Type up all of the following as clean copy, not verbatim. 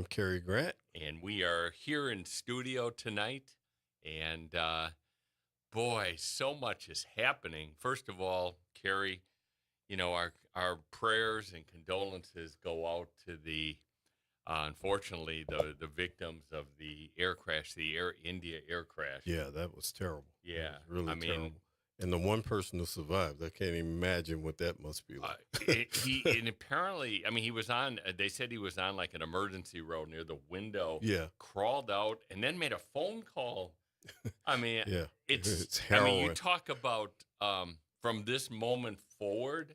Cary Grant. And we are here in studio tonight. And boy, so much is happening. First of all, Cary, our prayers and condolences go out to the unfortunately the victims of the air crash, the Air India air crash. Yeah, that was terrible. It Yeah, was really I mean, terrible. And the one person who survived, I can't even imagine what that must be like. he apparently, I mean, he was on. They said he was on like an emergency road near the window. Yeah, Crawled out and then made a phone call. I mean, yeah, it's. I harrowing. mean, you talk about from this moment forward,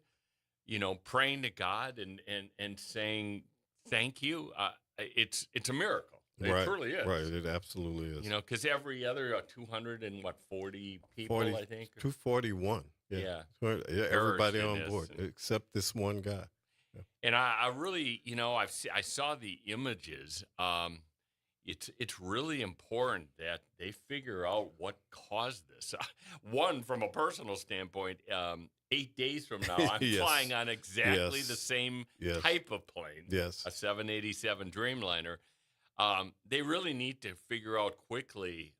praying to God and saying thank you. It's a miracle. It Right, truly is. right. It absolutely is. Because every other 240 people, 40, I think. 241. Yeah. Yeah, everybody on board except this one guy. Yeah. And I really, I saw the images. It's really important that they figure out what caused this. One, from a personal standpoint, 8 days from now, I'm Yes. flying on exactly Yes. the same Yes. type of plane, Yes. a 787 Dreamliner. They really need to figure out quickly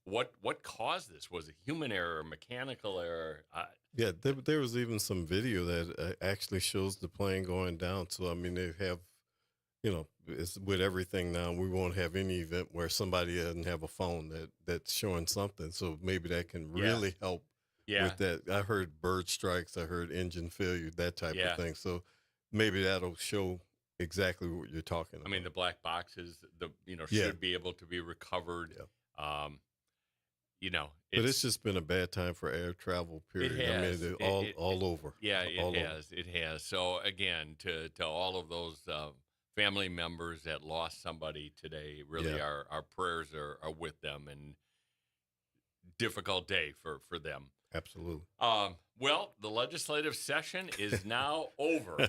what caused this. Was it human error, mechanical error? Yeah, there was even some video that actually shows the plane going down. So, I mean, they have, it's with everything now, we won't have any event where somebody doesn't have a phone that's showing something. So maybe that can really help with that. I heard bird strikes, I heard engine failure, that type of thing. So maybe that'll show exactly what you're talking about. I mean, the black boxes, Yeah. should be able to be recovered. Yeah. But it's just been a bad time for air travel, period. It has. I mean, all over. Yeah, all it over. has. It has. So again, to all of those family members that lost somebody today, really, our prayers are with them, and difficult day for them. Absolutely. Well, the legislative session is now over,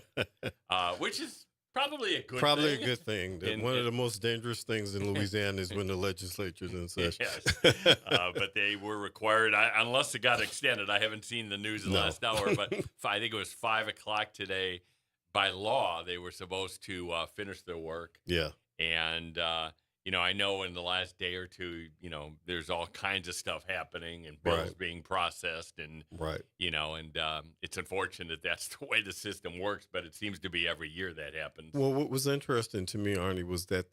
which is probably a good Probably thing. a good thing. One of the most dangerous things in Louisiana is when the legislature's in session. Yes, but they were required, unless it got extended. I haven't seen the news in the last hour, but I think it was 5 o'clock today. By law, they were supposed to finish their work. Yeah. And, I know in the last day or two, there's all kinds of stuff happening and bills being processed. And, it's unfortunate that's the way the system works, but it seems to be every year that happens. Well, what was interesting to me, Arnie, was that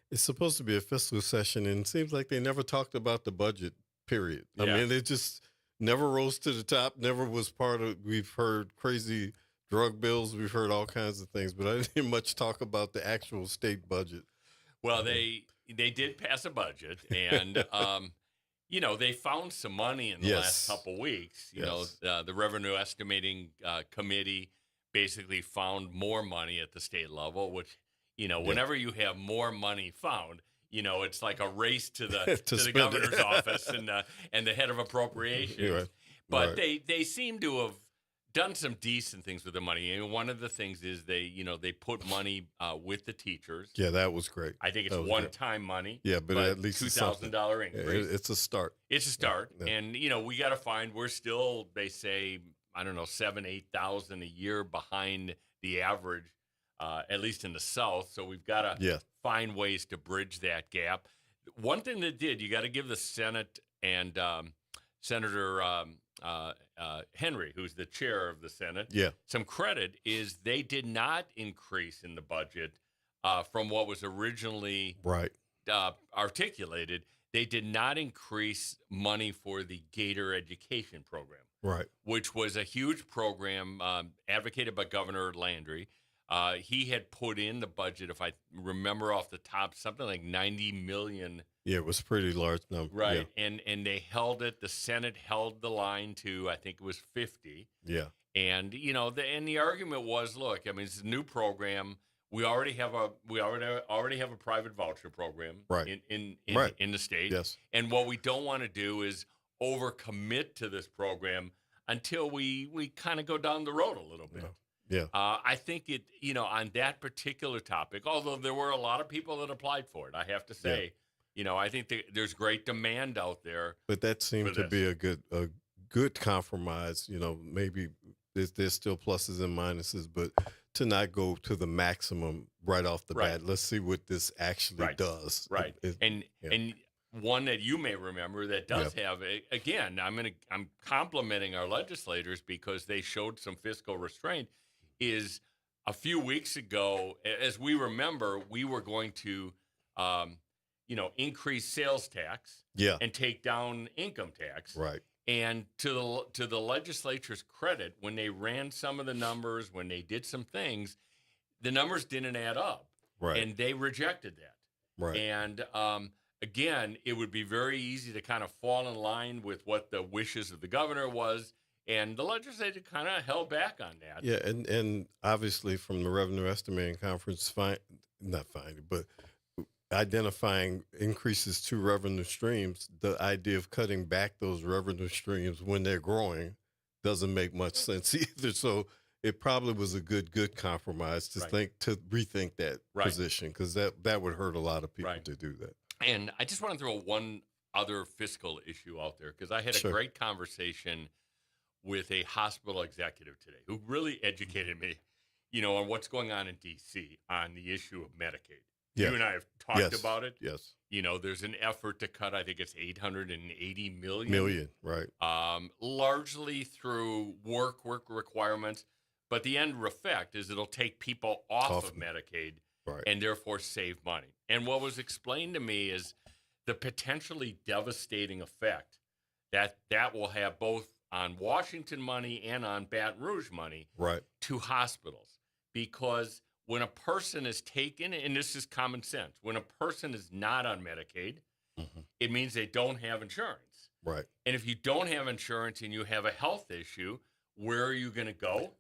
it's supposed to be a fiscal session, and it seems like they never talked about the budget, period. I mean, it just never rose to the top, never was part of, we've heard crazy drug bills, we've heard all kinds of things, but I didn't hear much talk about the actual state budget. Well, they did pass a budget, and they found some money in the last couple weeks. The Revenue Estimating Committee basically found more money at the state level, which whenever you have more money found, it's like a race to the governor's office and the head of appropriations. But they seem to have done some decent things with the money. And one of the things is they put money with the teachers. Yeah, that was great. I think it's one-time money. Yeah, but at least $2,000 increase. It's a start. It's a start. Yeah. And, we got to find, we're still, they say, I don't know, 7,000-8,000 a year behind the average, at least in the South. So we've got to find ways to bridge that gap. One thing that you got to give the Senate and Senator Henry, who's the chair of the Senate, some credit, is they did not increase in the budget from what was originally articulated. They did not increase money for the Gator Education Program, which was a huge program advocated by Governor Landry. He had put in the budget, if I remember off the top, something like $90 million. Yeah, it was a pretty large number. Right, yeah. And they held it. The Senate held the line to, I think it was 50. Yeah. And the argument was, look, I mean, it's a new program. We already have a private voucher program in the state. Yes. And what we don't want to do is overcommit to this program until we kind of go down the road a little bit. Yeah. I think on that particular topic, although there were a lot of people that applied for it, I have to say, I think there's great demand out there. But that seemed to be a good compromise. Maybe there's still pluses and minuses, but to not go to the maximum right off the Right. bat. Let's see what this actually Right. does. Right. And Yeah. and one that you may remember that does have again, I'm complimenting our legislators because they showed some fiscal restraint is a few weeks ago, as we remember, we were going to um, increase sales tax Yeah. and take down income tax. Right. And to the legislature's credit, when they ran some of the numbers, when they did some things, the numbers didn't add up. Right. And they rejected that. Right. And again, it would be very easy to kind of fall in line with what the wishes of the governor was. And the legislature kind of held back on that. Yeah, and obviously from the Revenue Estimating Conference, not finding, but identifying increases to revenue streams, the idea of cutting back those revenue streams when they're growing doesn't make much sense either. So it probably was a good compromise to rethink that position, because that would hurt a lot of people to do that. And I just want to throw one other fiscal issue out there, because I had a great conversation with a hospital executive today who really educated me, on what's going on in D.C. on the issue of Medicaid. You and I have talked about it. Yes. There's an effort to cut, I think it's $880 million, right? Largely through work requirements. But the end effect is it'll take people off of Medicaid and therefore save money. And what was explained to me is the potentially devastating effect that will have both on Washington money and on Baton Rouge money to hospitals. Because when a person is taken, and this is common sense, when a person is not on Medicaid, it means they don't have insurance. Right. And if you don't have insurance and you have a health issue, where are you going to go?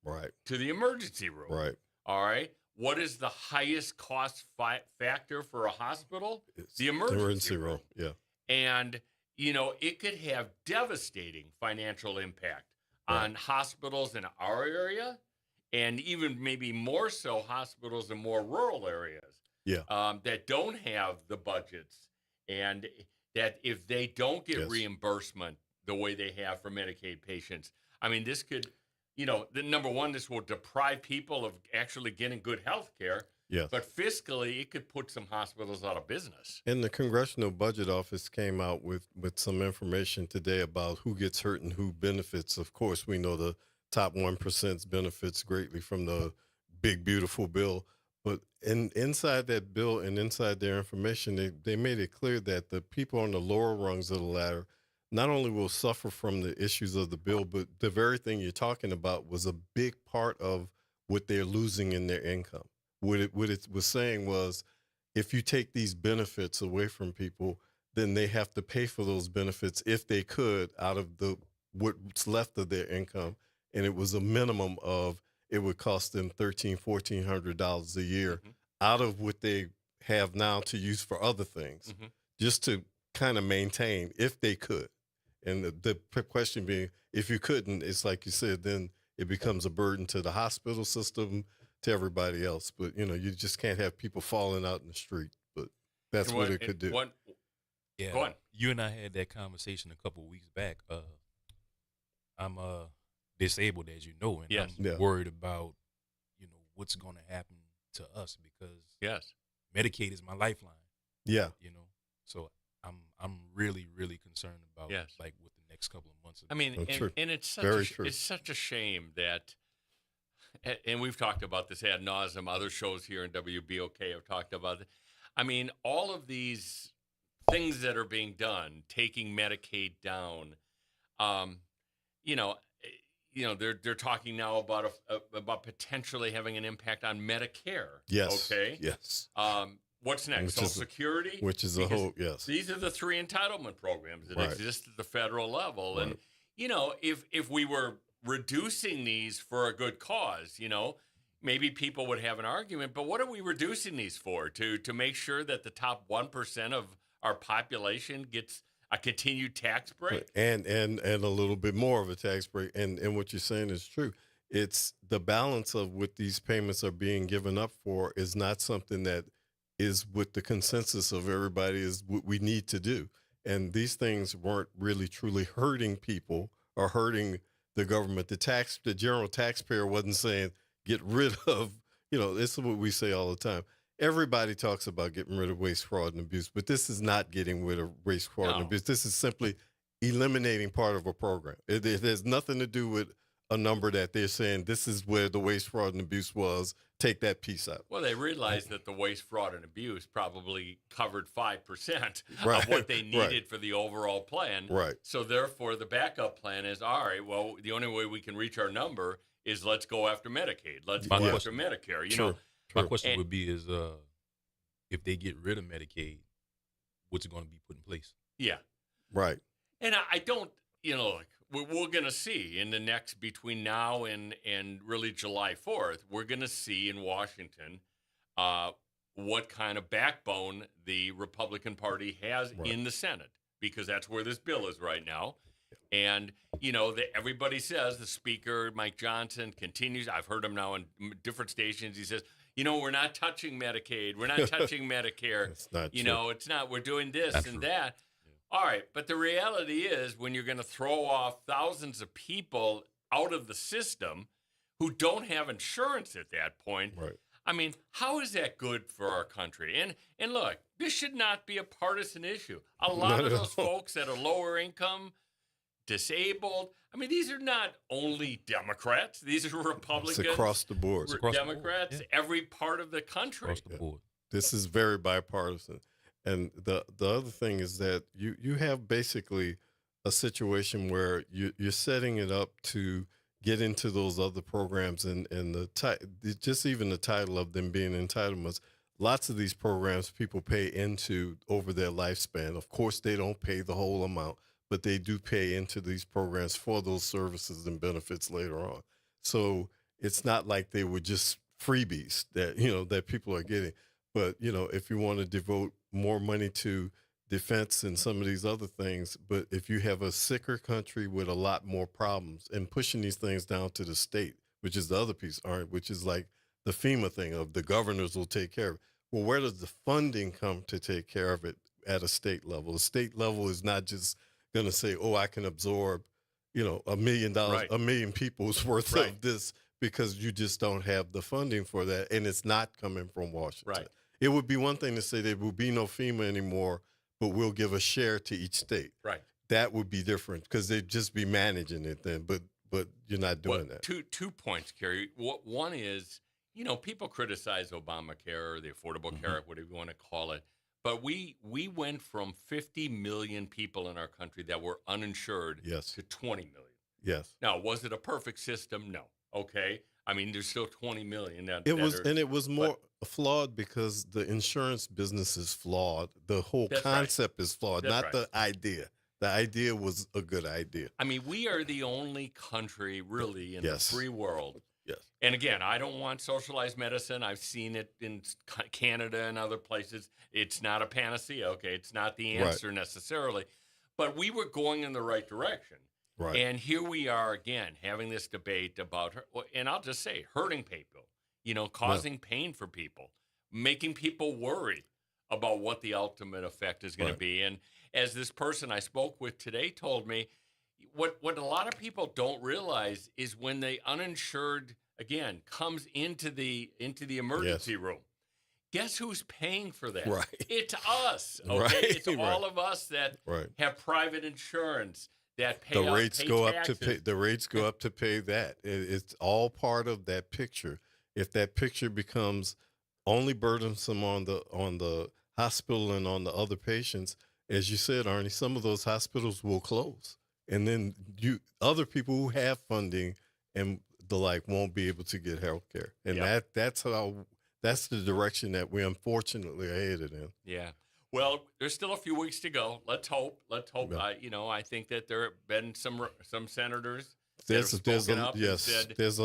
Right. To the emergency room. Right. All right. What is the highest cost factor for a hospital? It's the emergency room. Yeah. And, it could have devastating financial impact on hospitals in our area, and even maybe more so hospitals in more rural areas that don't have the budgets, and that if they don't get reimbursement the way they have for Medicaid patients, I mean, this could, number one, this will deprive people of actually getting good health care. Yes. But fiscally, it could put some hospitals out of business. And the Congressional Budget Office came out with some information today about who gets hurt and who benefits. Of course, we know the top 1% benefits greatly from the big, beautiful bill. But inside that bill and inside their information, they made it clear that the people on the lower rungs of the ladder not only will suffer from the issues of the bill, but the very thing you're talking about was a big part of what they're losing in their income. What it was saying was, if you take these benefits away from people, then they have to pay for those benefits, if they could, out of what's left of their income. And it was a minimum of, it would cost them $1,400 a year out of what they have now to use for other things, just to kind of maintain, if they could. And the question being, if you couldn't, it's like you said, then it becomes a burden to the hospital system, to everybody else. But, you just can't have people falling out in the street. But that's what it could do. Go on. You and I had that conversation a couple of weeks back. I'm disabled, as you know, and I'm worried about, what's going to happen to us, because Medicaid is my lifeline. Yeah. So I'm really, really concerned about like what the next couple of months. I mean, and it's such a shame that, and we've talked about this ad nauseum. Other shows here in WBOK have talked about it. I mean, all of these things that are being done, taking Medicaid down, they're talking now about potentially having an impact on Medicare. Yes. Okay. Yes. What's next? Social Security, which is a whole These are the three entitlement programs that exist at the federal level, and if we were reducing these for a good cause, maybe people would have an argument. But what are we reducing these for? To make sure that the top 1% of our population gets a continued tax break, and a little bit more of a tax break. And what you're saying is true. It's the balance of what these payments are being given up for is not something that is what the consensus of everybody is what we need to do. And these things weren't really truly hurting people or hurting the government. The general taxpayer wasn't saying, get rid of, this is what we say all the time. Everybody talks about getting rid of waste, fraud, and abuse, but this is not getting rid of waste, fraud, and abuse. This is simply eliminating part of a program. It has nothing to do with a number that they're saying this is where the waste, fraud, and abuse was. Take that piece out. Well, they realized that the waste, fraud, and abuse probably covered 5% of what they needed for the overall plan. Right. So therefore, the backup plan is, all right, well, the only way we can reach our number is let's go after Medicaid. Let's go after Medicare. You know. My question would be is if they get rid of Medicaid, what's going to be put in place? Yeah. Right. And I don't, we're going to see in the next, between now and really July 4th, we're going to see in Washington what kind of backbone the Republican Party has in the Senate, because that's where this bill is right now. And, everybody says, the Speaker, Mike Johnson, continues. I've heard him now on different stations. He says, we're not touching Medicaid. We're not touching Medicare. It's not it's not. We're doing this and that. All right. But the reality is when you're going to throw off thousands of people out of the system who don't have insurance at that point, I mean, how is that good for our country? And look, this should not be a partisan issue. A lot of those folks that are lower income, disabled, I mean, these are not only Democrats. These are Republicans. It's across the board. Democrats, every part of the country. Across the board. This is very bipartisan. And the other thing is that you have basically a situation where you're setting it up to get into those other programs and just even the title of them being entitlements. Lots of these programs people pay into over their lifespan. Of course, they don't pay the whole amount, but they do pay into these programs for those services and benefits later on. So it's not like they were just freebies that, that people are getting. But, if you want to devote more money to defense and some of these other things, but if you have a sicker country with a lot more problems and pushing these things down to the state, which is the other piece, which is like the FEMA thing of the governors will take care of it. Well, where does the funding come to take care of it at a state level? The state level is not just going to say, I can absorb, $1 million, a million people's worth of this, because you just don't have the funding for that. And it's not coming from Washington. Right. It would be one thing to say there will be no FEMA anymore, but we'll give a share to each state. Right. That would be different because they'd just be managing it then. But you're not doing that. 2 points, Cary. One is, people criticize Obamacare or the Affordable Care, whatever you want to call it. But we went from 50 million people in our country that were uninsured to 20 million. Yes. Now, was it a perfect system? No. Okay. I mean, there's still 20 million. It was more flawed because the insurance business is flawed. The whole concept is flawed, not the idea. The idea was a good idea. I mean, we are the only country really in the free world. Yes. And again, I don't want socialized medicine. I've seen it in Canada and other places. It's not a panacea. Okay. It's not the answer necessarily, but we were going in the right direction. Right. And here we are again having this debate about, and I'll just say, hurting people, causing pain for people, making people worry about what the ultimate effect is going to be. And as this person I spoke with today told me, what a lot of people don't realize is when the uninsured, again, comes into the emergency room, guess who's paying for that? Right. It's us. Okay. It's all of us that have private insurance. That pay the rates go up taxes. to pay. The rates go up to pay that. It's all part of that picture. If that picture becomes only burdensome on the hospital and on the other patients, as you said, Arnie, some of those hospitals will close, and then other people who have funding and the like won't be able to get health care, and that's the direction that we unfortunately are headed in. Yeah. Well, there's still a few weeks to go. Let's hope. Yeah. I think that there have been some senators there's a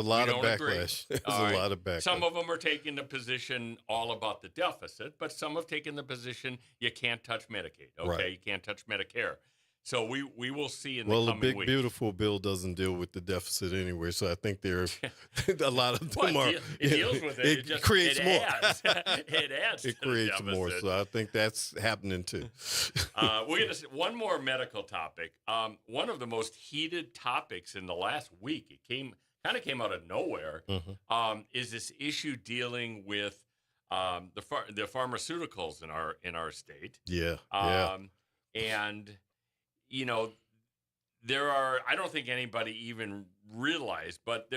lot of backlash. There's a lot of backlash. Some of them are taking the position all about the deficit, but some have taken the position you can't touch Medicaid. Okay, you can't touch Medicare. So we will see in the coming weeks. Well, the big beautiful bill doesn't deal with the deficit anyway, so I think there a lot of them are. It deals with it. It creates more. It adds. It creates more. So I think that's happening too. We're gonna see one more medical topic. One of the most heated topics in the last week. It came kind of came out of nowhere, is this issue dealing with the pharmaceuticals in our state. Yeah. And there are, I don't think anybody even realized, but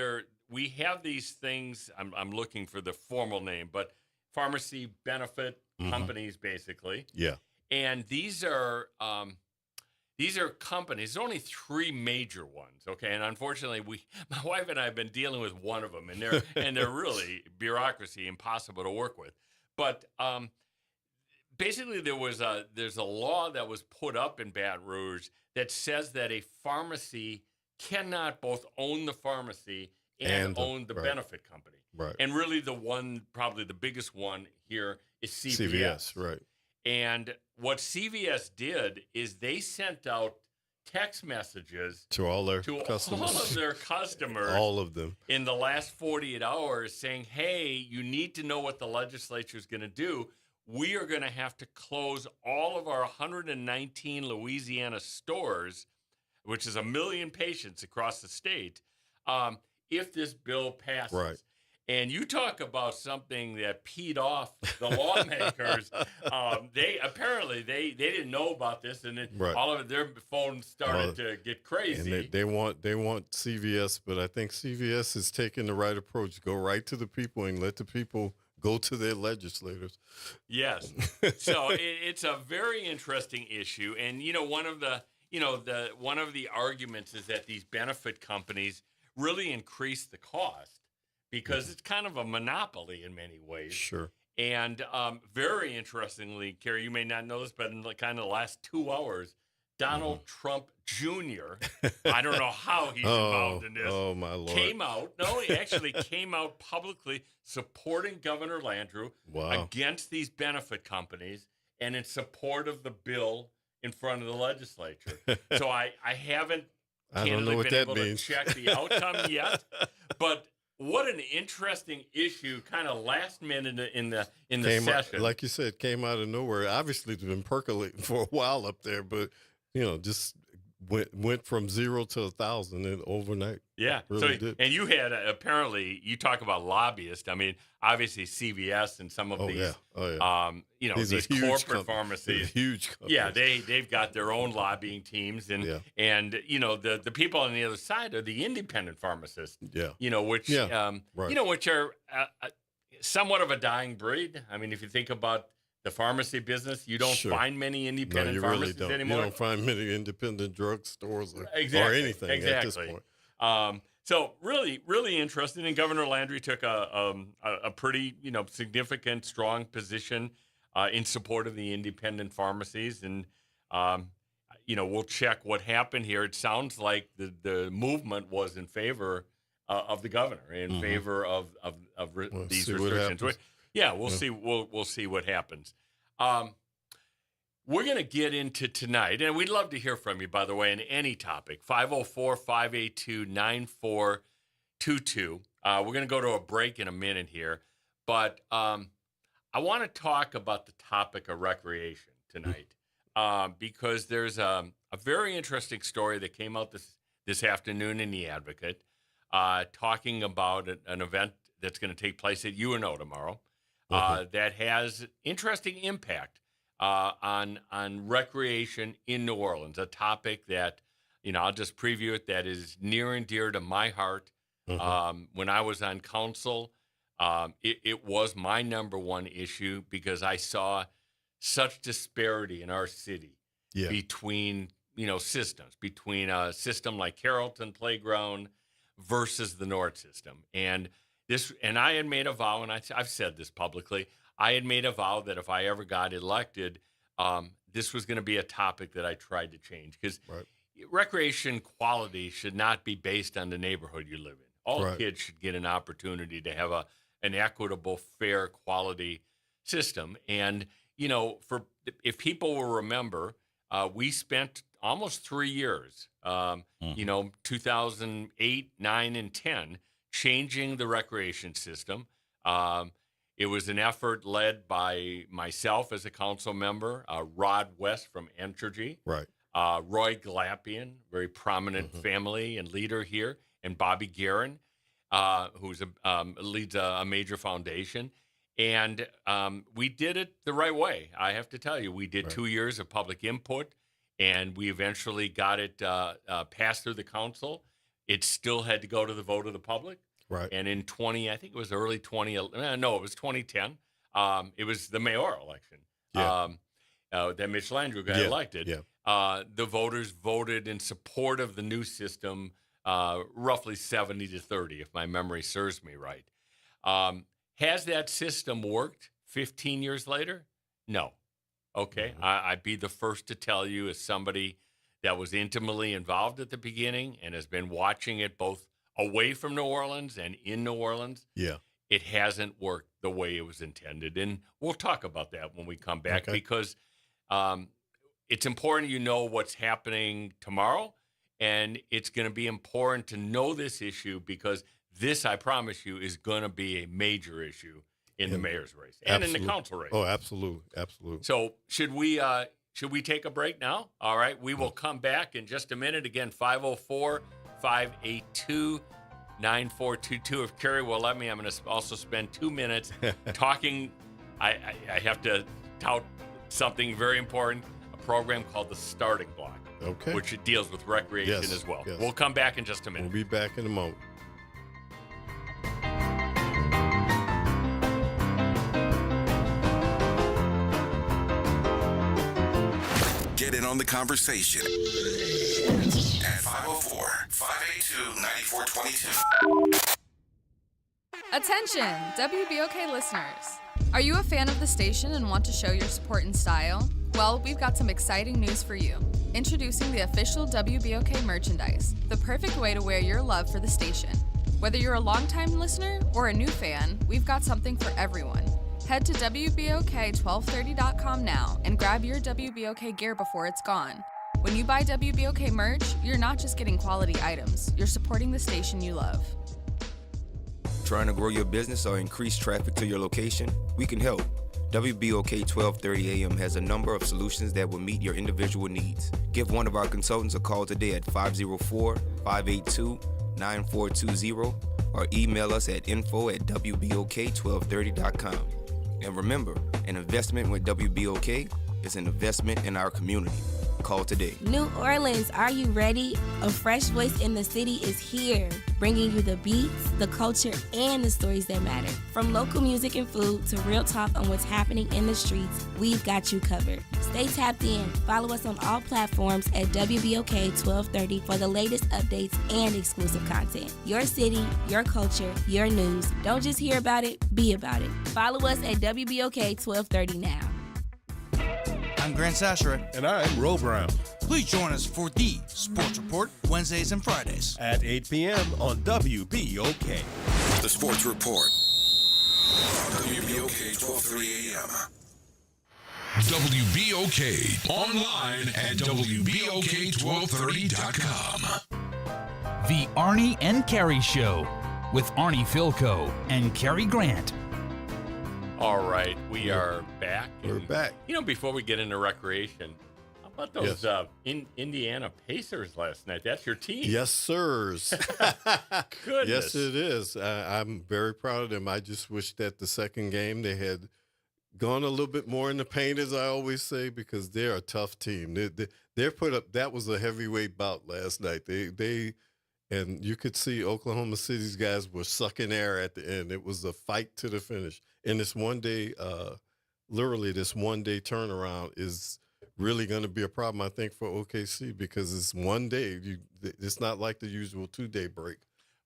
we have these things. I'm looking for the formal name, but pharmacy benefit companies, basically. Yeah. And these are companies. There's only 3 major ones, okay? And unfortunately, my wife and I have been dealing with one of them, and they're really bureaucracy, impossible to work with. But basically, there's a law that was put up in Baton Rouge that says that a pharmacy cannot both own the pharmacy and own the benefit company. Right. And really, probably the biggest one here is CVS. CVS, right. And what CVS did is they sent out text messages to all their customers. All of their customers. All of them. In the last 48 hours saying, hey, you need to know what the legislature is going to do. We are going to have to close all of our 119 Louisiana stores, which is 1 million patients across the state, if this bill passes. Right. And you talk about something that peed off the lawmakers. They didn't know about this, and then all of their phones started to get crazy. And they want CVS, but I think CVS is taking the right approach. Go right to the people and let the people go to their legislators. Yes. So it's a very interesting issue, and one of the arguments is that these benefit companies really increase the cost. Because it's kind of a monopoly in many ways. Sure. And very interestingly, Cary, you may not know this, but in the kind of the last 2 hours, Donald Trump Jr., I don't know how he's involved in this. Oh, my Lord. He actually came out publicly supporting Governor Landrieu against these benefit companies and in support of the bill in front of the legislature. So I haven't been able to check the outcome yet, but what an interesting issue, kind of last minute in the session. Like you said, came out of nowhere. Obviously, it's been percolating for a while up there, but just went from 0 to 1,000 overnight. Yeah. Really did. And you had apparently, you talk about lobbyists. I mean, obviously CVS and some of these, these corporate pharmacies, huge companies. Yeah, they've got their own lobbying teams, and the people on the other side are the independent pharmacists. Yeah. Which which are somewhat of a dying breed. I mean, if you think about the pharmacy business, you don't find many independent pharmacists anymore. You don't find many independent drugstores or anything at this point. So really, really interesting. And Governor Landry took a pretty significant, strong position in support of the independent pharmacies. And we'll check what happened here. It sounds like the movement was in favor of the governor, in favor of these restrictions. We'll see. We'll see what happens. We're going to get into tonight, and we'd love to hear from you, by the way, on any topic. 504-582-9422. We're going to go to a break in a minute here, but I want to talk about the topic of recreation tonight because there's a very interesting story that came out this afternoon in The Advocate talking about an event that's going to take place at UNO tomorrow. That has interesting impact on recreation in New Orleans, a topic that, I'll just preview it, that is near and dear to my heart. When I was on council, it was my number one issue because I saw such disparity in our city between, systems, between a system like Carrollton Playground versus the North system. And I had made a vow, and I've said this publicly, I had made a vow that if I ever got elected, this was going to be a topic that I tried to change. Because recreation quality should not be based on the neighborhood you live in. All kids should get an opportunity to have an equitable, fair, quality system. And, if people will remember, we spent almost 3 years, 2008, 9, and 10, changing the recreation system. It was an effort led by myself as a council member, Rod West from Entergy, Roy Glapian, very prominent family and leader here, and Bobby Guerin. who's leads a major foundation. And we did it the right way. I have to tell you, we did 2 years of public input, and we eventually got it passed through the council. It still had to go to the vote of the public. Right. And in I think it was early 2010. No, it was 2010. It was the mayoral election. Yeah. That Mitch Landrieu got elected. Yeah. The voters voted in support of the new system, roughly 70-30, if my memory serves me right. Has that system worked 15 years later? No. Okay. Mm-hmm. I'd be the first to tell you, as somebody that was intimately involved at the beginning and has been watching it both away from New Orleans and in New Orleans. Yeah. It hasn't worked the way it was intended. And we'll talk about that when we come back, because it's important you know what's happening tomorrow. And it's going to be important to know this issue, because this, I promise you, is going to be a major issue in the mayor's race and in the council race. Oh, absolutely. Absolutely. So should we take a break now? All right. We will come back in just a minute. Again, 504-582-9422. If Cary will let me, I'm going to also spend 2 minutes talking. I have to tout something very important, a program called the Starting Block, which deals with recreation as well. Yes. We'll come back in just a minute. We'll be back in a moment. Get in on the conversation at 504-582-9422. Attention, WBOK listeners. Are you a fan of the station and want to show your support in style? Well, we've got some exciting news for you. Introducing the official WBOK merchandise, the perfect way to wear your love for the station. Whether you're a longtime listener or a new fan, we've got something for everyone. Head to WBOK1230.com now and grab your WBOK gear before it's gone. When you buy WBOK merch, you're not just getting quality items, you're supporting the station you love. Trying to grow your business or increase traffic to your location? We can help. WBOK 1230 AM has a number of solutions that will meet your individual needs. Give one of our consultants a call today at 504-582-9420 or email us at info@WBOK1230.com. And remember, an investment with WBOK is an investment in our community. Call today. New Orleans, are you ready? A fresh voice in the city is here, bringing you the beats, the culture, and the stories that matter. From local music and food to real talk on what's happening in the streets, we've got you covered. Stay tapped in. Follow us on all platforms at WBOK 1230 for the latest updates and exclusive content. Your city, your culture, your news. Don't just hear about it, be about it. Follow us at WBOK 1230 now. I'm Grant Sasheret. And I'm Ro Brown. Please join us for the Sports Report, Wednesdays and Fridays at 8 p.m. on WBOK. The Sports Report. WBOK 1230 AM. WBOK. Online at WBOK1230.com. The Arnie and Cary Show with Arnie Philco and Cary Grant. All right, we are back. We're back. You know, before we get into recreation, how about those Indiana Pacers last night? That's your team. Yes, sirs. Goodness. Yes, it is. I'm very proud of them. I just wish that the second game they had gone a little bit more in the paint, as I always say, because they're a tough team. They're put up. That was a heavyweight bout last night. And you could see Oklahoma City's guys were sucking air at the end. It was a fight to the finish. And this one day, literally this one day turnaround is really going to be a problem, I think, for OKC, because it's one day. It's not like the usual 2-day break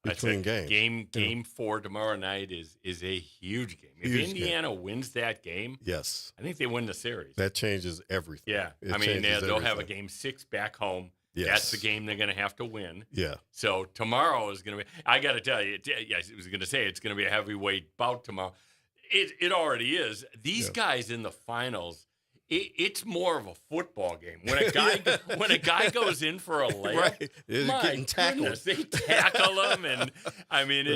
between games. Game 4 tomorrow night is a huge game. If Indiana wins that game, yes, I think they win the series. That changes everything. Yeah. They'll have a game 6 back home. Yes. That's the game they're going to have to win. Yeah. So tomorrow is going to be, I got to tell you, yes, I was going to say it's going to be a heavyweight bout tomorrow. It already is. These guys in the finals, it's more of a football game. When a guy goes in for a layup, right. my getting tackled. Goodness, they tackle him, and I mean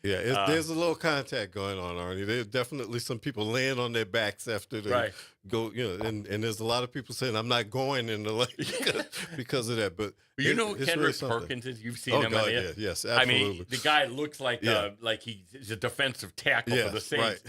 Yeah, there's a little contact going on, Arnie. There's definitely some people laying on their backs after they go, and there's a lot of people saying, I'm not going in the lake because of that. But you know who Kendrick Perkins is? You've seen him God, on it? yes, absolutely. I mean, the guy looks like he's a defensive tackle for the Saints.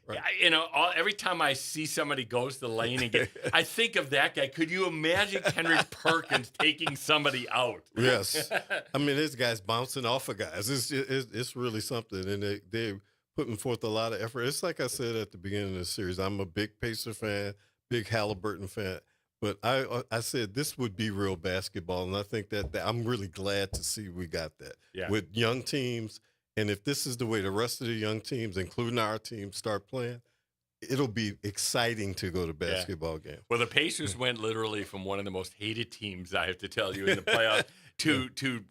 Right. Every time I see somebody goes to the lane and I think of that guy. Could you imagine Kendrick Perkins taking somebody out? Yes. I mean, this guy's bouncing off of guys. It's really something, and they're putting forth a lot of effort. It's like I said at the beginning of the series, I'm a big Pacer fan, big Halliburton fan, but I said this would be real basketball, and I think that I'm really glad to see we got that with young teams. And if this is the way the rest of the young teams, including our team, start playing, it'll be exciting to go to basketball games. Well, the Pacers went literally from one of the most hated teams, I have to tell you, in the playoffs to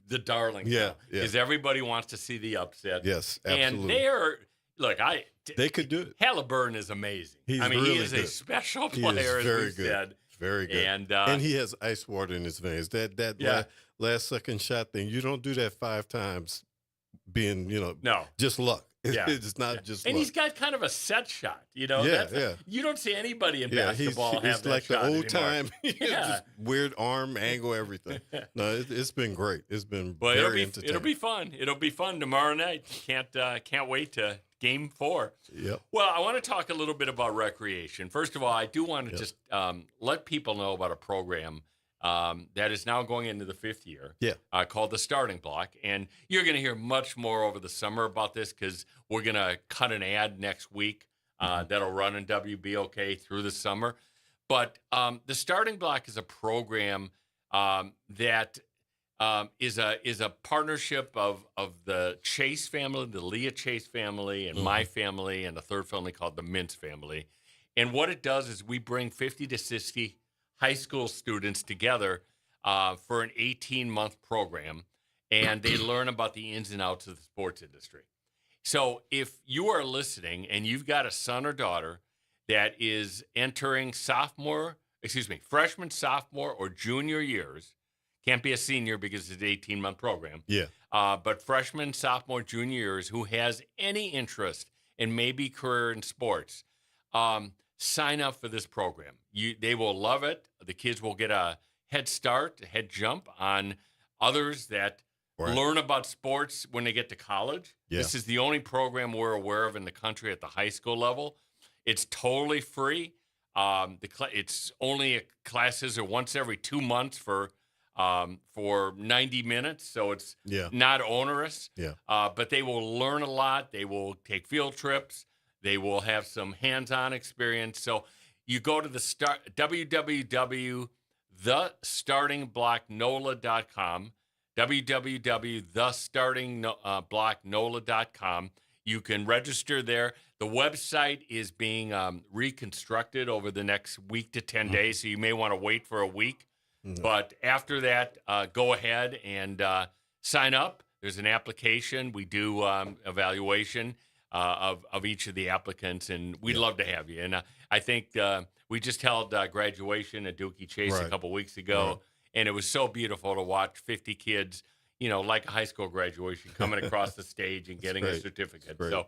the darlings. Because everybody wants to see the upset. Yes, absolutely. And they could do it. Halliburton is amazing. He is a special player, as we said. Very good. And he has ice water in his veins. That last second shot thing, you don't do that 5 times being, just luck. It's not just luck. And he's got kind of a set shot, You don't see anybody in basketball have that like shot the old anymore. time, just weird arm angle, everything. No, it's been great. It's been very entertaining. It'll be fun. It'll be fun tomorrow night. Can't wait to Game 4. Yep. Well, I want to talk a little bit about recreation. First of all, I do want to just let people know about a program that is now going into the 5th year called The Starting Block. And you're going to hear much more over the summer about this because we're going to cut an ad next week that'll run in WBOK through the summer. But The Starting Block is a program that is a partnership of the Chase family, the Leah Chase family, and my family, and a third family called the Mintz family. And what it does is we bring 50 to 60 high school students together for an 18-month program, and they learn about the ins and outs of the sports industry. So if you are listening and you've got a son or daughter that is entering freshman, sophomore, or junior years, can't be a senior because it's an 18-month program. But freshman, sophomore, junior years who has any interest in maybe career in sports, sign up for this program. They will love it. The kids will get a head start, a head jump on others that learn about sports when they get to college. This is the only program we're aware of in the country at the high school level. It's totally free. It's only classes are once every 2 months for 90 minutes, so it's not onerous. But they will learn a lot. They will take field trips. They will have some hands-on experience. So you go to the www.thestartingblocknola.com, www.thestartingblocknola.com. You can register there. The website is being reconstructed over the next week to 10 days, so you may want to wait for a week. But after that, go ahead and sign up. There's an application. We do evaluation of each of the applicants, and we'd love to have you. And I think we just held graduation at Dookie Chase a couple weeks ago, and it was so beautiful to watch 50 kids, like a high school graduation, coming across the stage and getting a certificate. So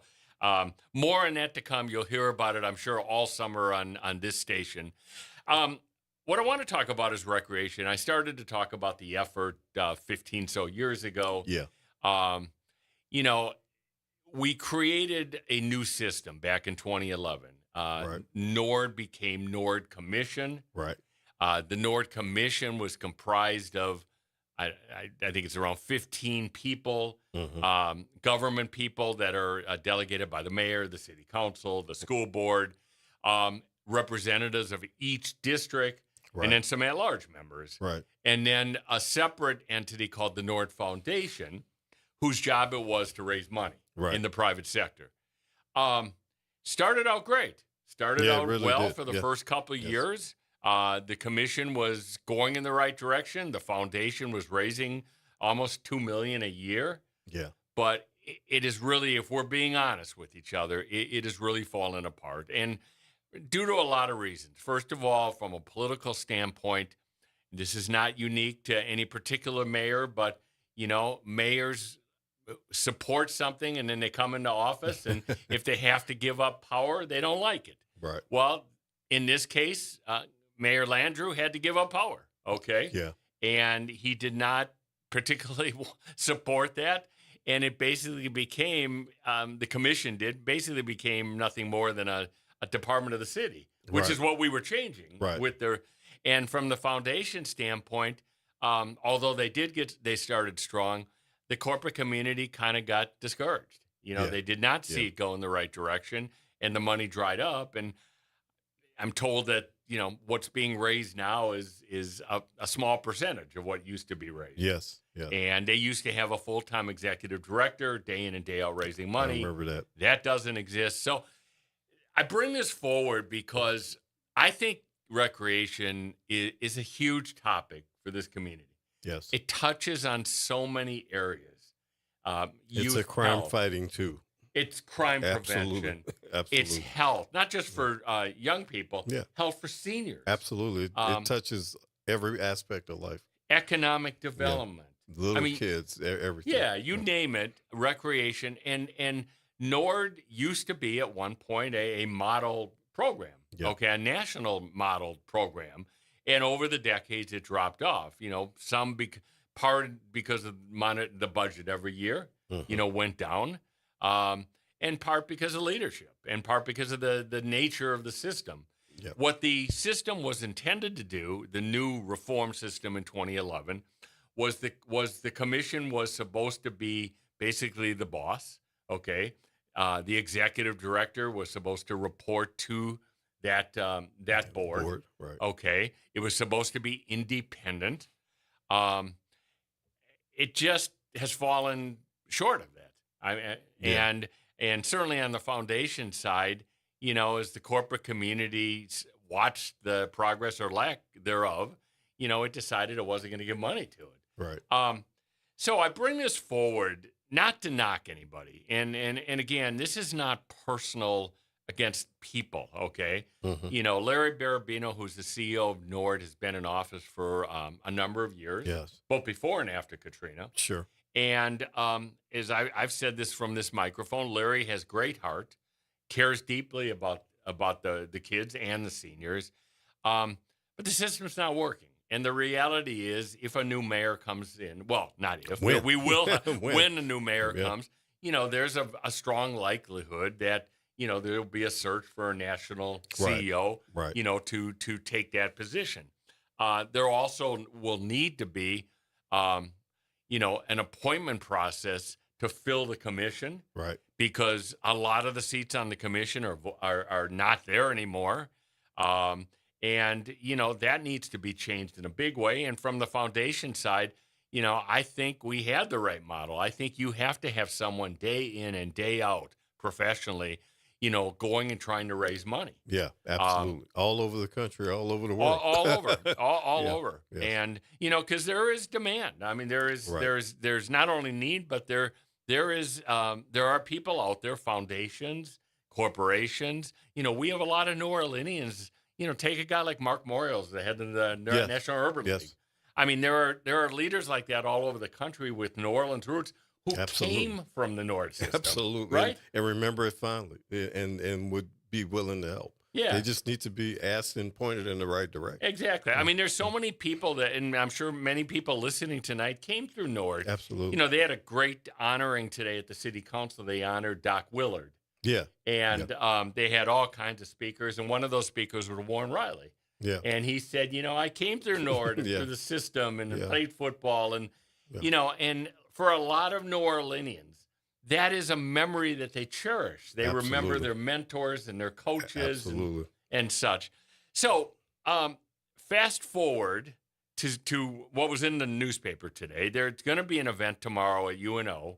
more on that to come. You'll hear about it, I'm sure, all summer on this station. What I want to talk about is recreation. I started to talk about the effort 15 so years ago. We created a new system back in 2011. NORD became NORD Commission. The NORD Commission was comprised of, I think it's around 15 people, government people that are delegated by the mayor, the city council, the school board, representatives of each district, and then some at-large members. And then a separate entity called the NORD Foundation, whose job it was to raise money in the private sector. Started out great. Started out really well did. for the first couple of years. The commission was going in the right direction. The foundation was raising almost $2 million a year. But it is really, if we're being honest with each other, it is really falling apart. And due to a lot of reasons. First of all, from a political standpoint, this is not unique to any particular mayor, but, mayors support something and then they come into office, and if they have to give up power, they don't like it. Right. Well, in this case, Mayor Landrieu had to give up power. Okay. Yeah. And he did not particularly support that. And it basically became, the commission basically became nothing more than a department of the city, which is what we were changing with their, and from the foundation standpoint, although they started strong, the corporate community kind of got discouraged. They did not see it go in the right direction, and the money dried up. And I'm told that, what's being raised now is a small percentage of what used to be raised. Yes. Yeah. And they used to have a full-time executive director day in and day out raising money. I remember that. That doesn't exist. So I bring this forward because I think recreation is a huge topic for this community. Yes. It touches on so many areas. It's a crime fighting too. It's crime prevention. Absolutely. It's health, not just for young people, health for seniors. Absolutely. It touches every aspect of life. Economic development. Little kids, everything. Yeah, you name it, recreation. And NORD used to be at one point a model program, a national model program. And over the decades, it dropped off. Some part because of the budget every year, went down. And part because of leadership, and part because of the nature of the system. Yep. What the system was intended to do, the new reform system in 2011, was the commission was supposed to be basically the boss. Okay, the executive director was supposed to report to that board. Right. Okay, it was supposed to be independent. It just has fallen short of that. And certainly on the foundation side, as the corporate community watched the progress or lack thereof, it decided it wasn't going to give money to it. Right. So I bring this forward not to knock anybody, and again, this is not personal against people. Okay. Mm-hmm. Larry Barabino, who's the CEO of NORD, has been in office for a number of years. Yes. Both before and after Katrina. Sure. And as I've said this from this microphone, Larry has great heart, cares deeply about the kids and the seniors, but the system's not working. And the reality is, if a new mayor comes in, well, not if, when. we will, when a new mayor comes, there's a strong likelihood that, there'll be a search for a national CEO, to take that position. There also will need to be, an appointment process to fill the commission, right? Because a lot of the seats on the commission are not there anymore, and that needs to be changed in a big way. And from the foundation side, I think we had the right model. I think you have to have someone day in and day out professionally, going and trying to raise money. Yeah, absolutely. All over the country, all over the world. All over, all Yeah, over. yes. And, because there is demand. I mean, there's not only need, but there are people out there, foundations, corporations. We have a lot of New Orleanians. Take a guy like Mark Morials, the head of the National Urban League. I mean, there are leaders like that all over the country with New Orleans roots who came from the NORD system. Absolutely. Right? And remember it fondly and would be willing to help. Yeah. They just need to be asked and pointed in the right direction. Exactly. I mean, there's so many people that, and I'm sure many people listening tonight came through NORD. Absolutely. They had a great honoring today at the city council. They honored Doc Willard. Yeah. And they had all kinds of speakers, and one of those speakers was Warren Riley. Yeah. And he said, I came through NORD and through the system and played football. And, and for a lot of New Orleanians, that is a memory that they cherish. They remember their mentors and their coaches and such. So fast forward to what was in the newspaper today. There's going to be an event tomorrow at UNO.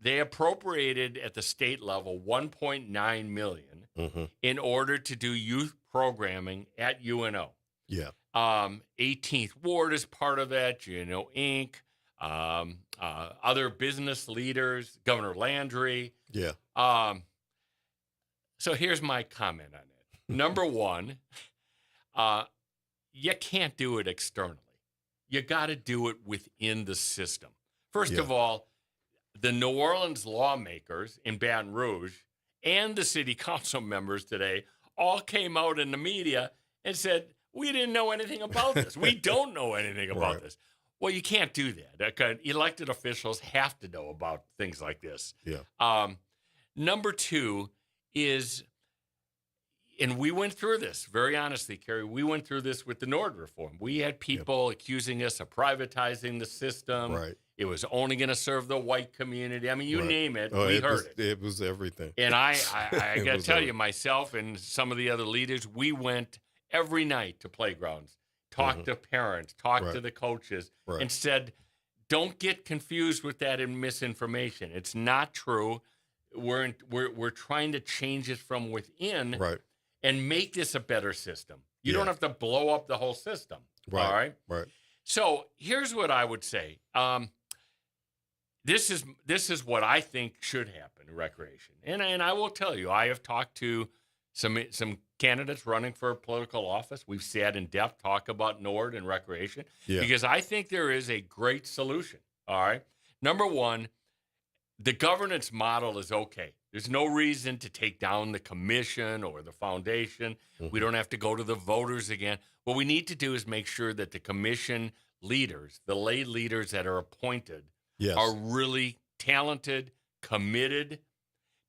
They appropriated at the state level $1.9 million in order to do youth programming at UNO. Yeah. 18th Ward is part of that, UNO Inc., other business leaders, Governor Landry. Yeah. So here's my comment on it. Number one, you can't do it externally. You got to do it within the system. First of all, the New Orleans lawmakers in Baton Rouge and the city council members today all came out in the media and said, we didn't know anything about this. We don't know anything about this. Well, you can't do that. Elected officials have to know about things like this. Yeah. Number two is, and we went through this, very honestly, Cary, we went through this with the Nord reform. We had people accusing us of privatizing the system. Right. It was only going to serve the white community. I mean, you name it, we heard it. It was everything. And I got to tell you, myself and some of the other leaders, we went every night to playgrounds, talked to parents, talked to the coaches, and said, don't get confused with that and misinformation. It's not true. We're trying to change it from within and make this a better system. You don't have to blow up the whole system. All right? Right. So here's what I would say. This is what I think should happen in recreation. And I will tell you, I have talked to some candidates running for political office. We've sat in depth, talk about Nord and recreation, because I think there is a great solution. All right. Number one, the governance model is okay. There's no reason to take down the commission or the foundation. We don't have to go to the voters again. What we need to do is make sure that the commission leaders, the lay leaders that are appointed, are really talented, committed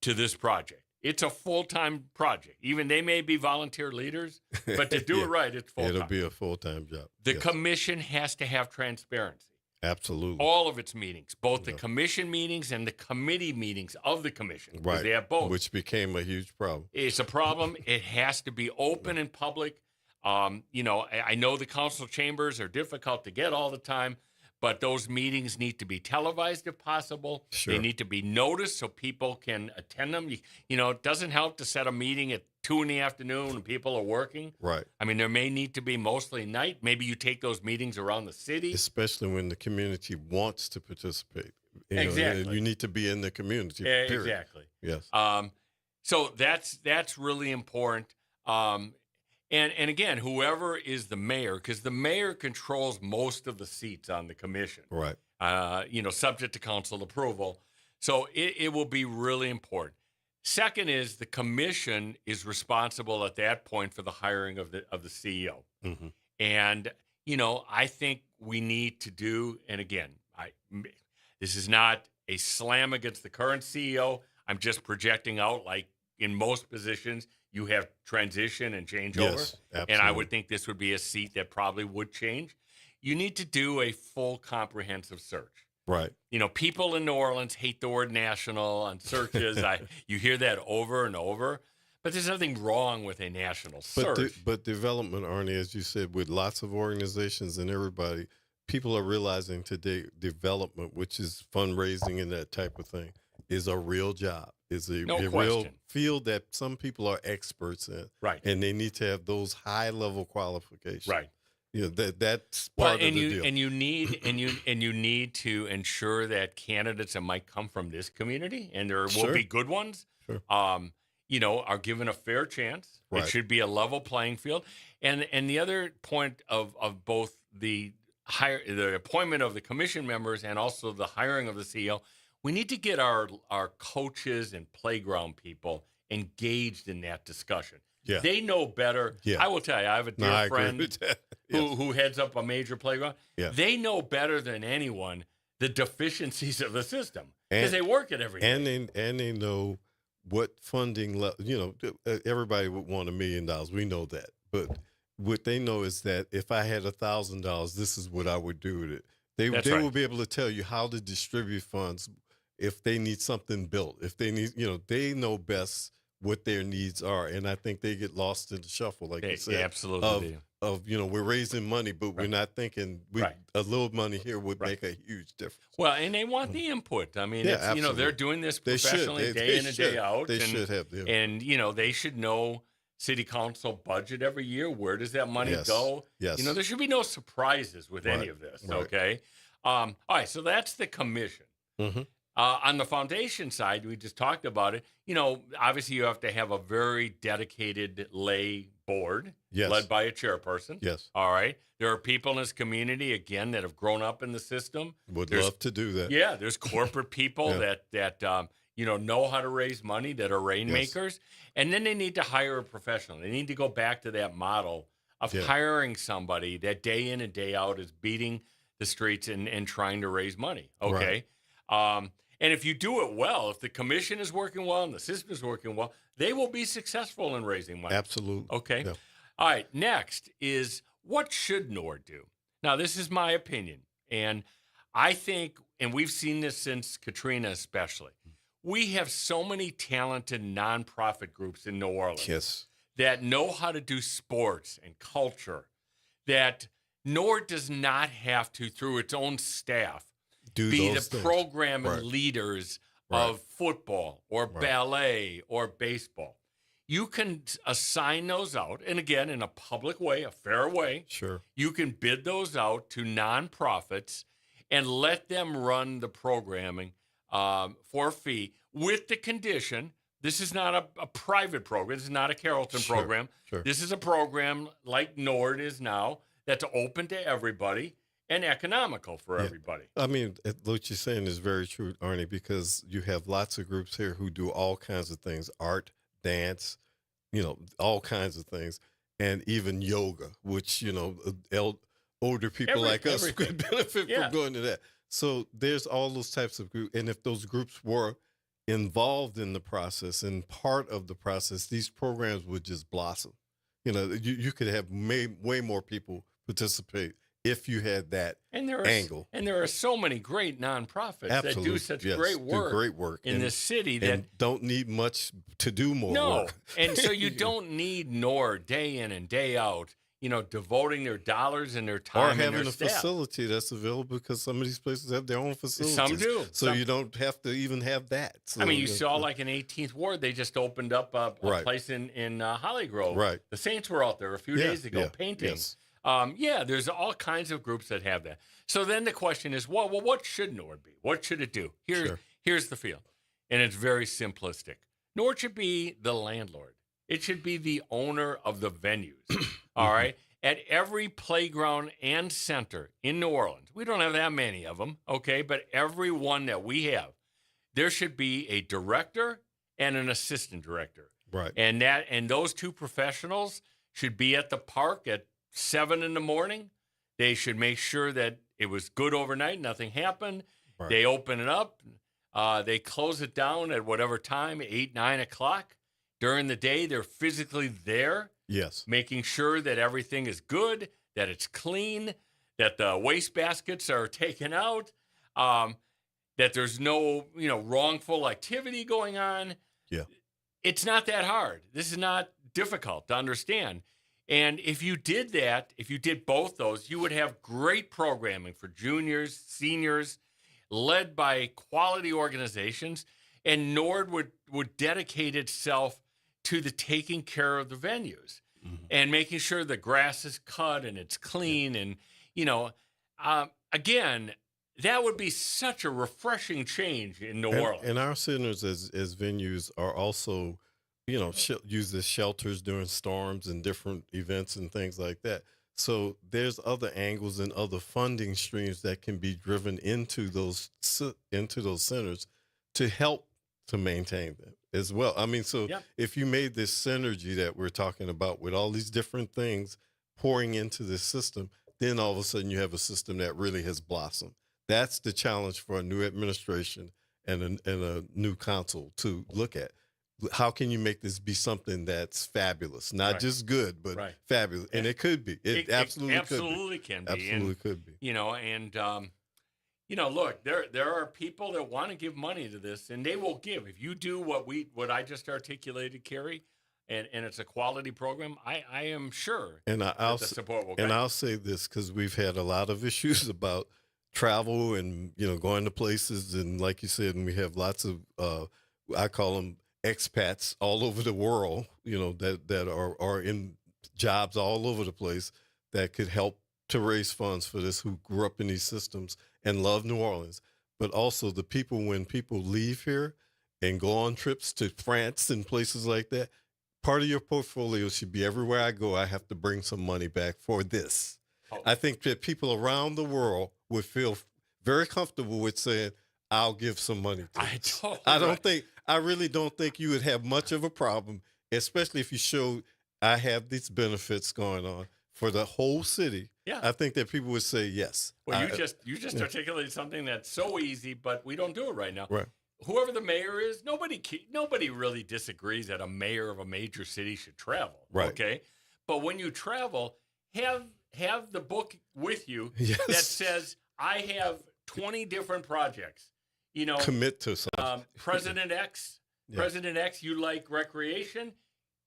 to this project. It's a full-time project. Even they may be volunteer leaders, but to do it right, it's full-time. It'll be a full-time job. The commission has to have transparency. Absolutely. All of its meetings, both the commission meetings and the committee meetings of the commission. Right. They have both. Which became a huge problem. It's a problem. It has to be open and public. I know the council chambers are difficult to get all the time, but those meetings need to be televised if possible. Sure. They need to be noticed so people can attend them. It doesn't help to set a meeting at 2 p.m. when people are working. Right. I mean, there may need to be mostly night. Maybe you take those meetings around the city. Especially when the community wants to participate. Exactly. You need to be in the community. Period. Exactly. Yes. So that's really important. And again, whoever is the mayor, because the mayor controls most of the seats on the commission. Right. Subject to council approval. So it will be really important. Second is the commission is responsible at that point for the hiring of the CEO. Mm-hmm. And, I think we need to do, and again, this is not a slam against the current CEO. I'm just projecting out, like in most positions, you have transition and changeover. Yes, absolutely. And I would think this would be a seat that probably would change. You need to do a full comprehensive search. Right. People in New Orleans hate the word national on searches. You hear that over and over. But there's nothing wrong with a national search. But development, Arnie, as you said, with lots of organizations and everybody, people are realizing today development, which is fundraising and that type of thing, is a real job. Is a real field that some people are experts in. Right. And they need to have those high-level qualifications. Right. That's part of the deal. And you need to ensure that candidates that might come from this community, and there will be good ones, are given a fair chance. Right. It should be a level playing field. And the other point of both the appointment of the commission members and also the hiring of the CEO, we need to get our coaches and playground people engaged in that discussion. Yeah. They know better. Yeah. I will tell you, I have a dear friend who heads up a major playground. Yeah. They know better than anyone the deficiencies of the system because they work it every day. And they know what funding level, everybody would want $1 million. We know that. But what they know is that if I had $1,000, this is what I would do with it. They will be able to tell you how to distribute funds if they need something built. If they need, they know best what their needs are, and I think they get lost in the shuffle, like you said. Yeah, absolutely. We're raising money, but we're not thinking a little money here would make a huge difference. Well, and they want the input. I mean, they're doing this professionally day in and day out. They should have the input. And they should know city council budget every year. Where does that money go? Yes. There should be no surprises with any of this. Right. Okay. All right. So that's the commission. Mm-hmm. On the foundation side, we just talked about it. Obviously you have to have a very dedicated lay board led by a chairperson. Yes. All right. There are people in this community, again, that have grown up in the system. Would love to do that. Yeah. There's corporate people that know how to raise money, that are rainmakers. And then they need to hire a professional. They need to go back to that model of hiring somebody that day in and day out is beating the streets and trying to raise money. Okay. Right. And if you do it well, if the commission is working well and the system is working well, they will be successful in raising money. Absolutely. Okay. Yeah. All right. Next is, what should NORD do? Now, this is my opinion. And I think, and we've seen this since Katrina especially, we have so many talented nonprofit groups in New Orleans that know how to do sports and culture, that NORD does not have to, through its own staff, be the program and leaders of football or ballet or baseball. You can assign those out, and again, in a public way, a fair way. Sure. You can bid those out to nonprofits and let them run the programming for a fee, with the condition, this is not a private program. This is not a Carrollton program. Sure. This is a program like NORD is now, that's open to everybody and economical for everybody. I mean, what you're saying is very true, Arnie, because you have lots of groups here who do all kinds of things, art, dance, all kinds of things, and even yoga, which, older people like us could benefit from going to that. So there's all those types of groups. And if those groups were involved in the process and part of the process, these programs would just blossom. You could have way more people participate if you had that angle. And there are so many great nonprofits that do such great work in this city that don't need much to do more work. And so you don't need NORD day in and day out, devoting their dollars and their time and their having a staff. facility that's available, because some of these places have their own facilities. Some do. So you don't have to even have that. So, you saw like in 18th Ward, they just opened up a place in Hollygrove. Right. The Saints were out there a few days ago painting. Yes. There's all kinds of groups that have that. So then the question is, well, what should NORD be? What should it do? Here's the feel, and it's very simplistic. NORD should be the landlord. It should be the owner of the venues. All right? At every playground and center in New Orleans, we don't have that many of them, okay? But every one that we have, there should be a director and an assistant director. Right. And those two professionals should be at the park at 7 in the morning. They should make sure that it was good overnight, nothing happened. Right. They open it up. They close it down at whatever time, 8, 9 o'clock. During the day, they're physically there. Yes. Making sure that everything is good, that it's clean, that the waste baskets are taken out, that there's no, wrongful activity going on. Yeah. It's not that hard. This is not difficult to understand. And if you did that, if you did both those, you would have great programming for juniors, seniors, led by quality organizations, and NORD would dedicate itself to the taking care of the venues and making sure the grass is cut and it's clean. And, again, that would be such a refreshing change in New Orleans. And our centers as venues are also, used as shelters during storms and different events and things like that. So there's other angles and other funding streams that can be driven into those centers to help to maintain them as well. If you made this synergy that we're talking about with all these different things pouring into this system, then all of a sudden you have a system that really has blossomed. That's the challenge for a new administration and a new council to look at. How can you make this be something that's fabulous, not just good, but fabulous? And it could be. It absolutely can be. Absolutely could be. Look, there are people that want to give money to this, and they will give. If you do what I just articulated, Cary, and it's a quality program, I am sure that the support will come. And I'll say this, because we've had a lot of issues about travel and, going to places. And like you said, and we have lots of, I call them expats all over the world, that are in jobs all over the place that could help to raise funds for this, who grew up in these systems and love New Orleans. but also the people, when people leave here and go on trips to France and places like that, part of your portfolio should be everywhere I go, I have to bring some money back for this. Oh. I think that people around the world would feel very comfortable with saying, I'll give some money to this. I really don't think you would have much of a problem, especially if you showed I have these benefits going on for the whole city. Yeah. I think that people would say yes. Well, you just articulated something that's so easy, but we don't do it right now. Right. Whoever the mayor is, nobody really disagrees that a mayor of a major city should travel. Right. Okay. But when you travel, have the book with you yes. that says, I have 20 different projects. Commit to something. President X, President X, you like recreation?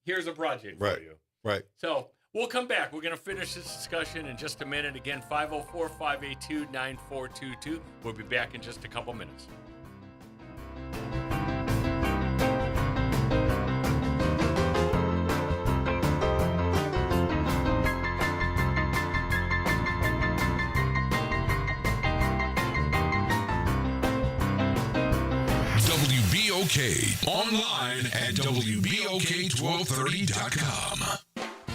Here's a project for you. Right. So we'll come back. We're going to finish this discussion in just a minute. Again, 504-582-9422. We'll be back in just a couple minutes. WBOK, online at WBOK1230.com.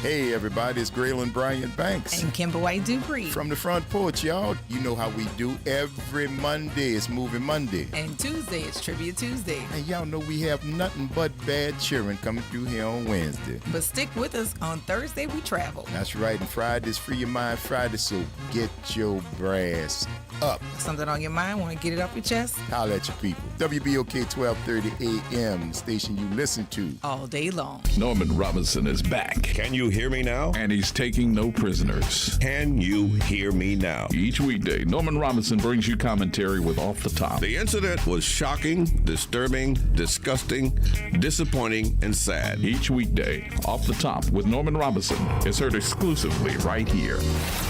Hey everybody, it's Graylin Bryant Banks. And Kimber White Dupree. From the front porch, y'all. You know how we do. Every Monday is Moving Monday. And Tuesday is Trivia Tuesday. And y'all know we have nothing but bad cheering coming through here on Wednesday. But stick with us. On Thursday, we travel. That's right. And Friday's Free Your Mind Friday, so get your brass up. Something on your mind? Want to get it off your chest? Holla at your people. WBOK 1230 AM, the station you listen to all day long. Norman Robinson is back. Can you hear me now? And he's taking no prisoners. Can you hear me now? Each weekday, Norman Robinson brings you commentary with Off the Top. The incident was shocking, disturbing, disgusting, disappointing, and sad. Each weekday, Off the Top with Norman Robinson is heard exclusively right here.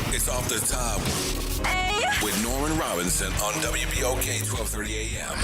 It's Off the Top with Norman Robinson on WBOK 1230 AM.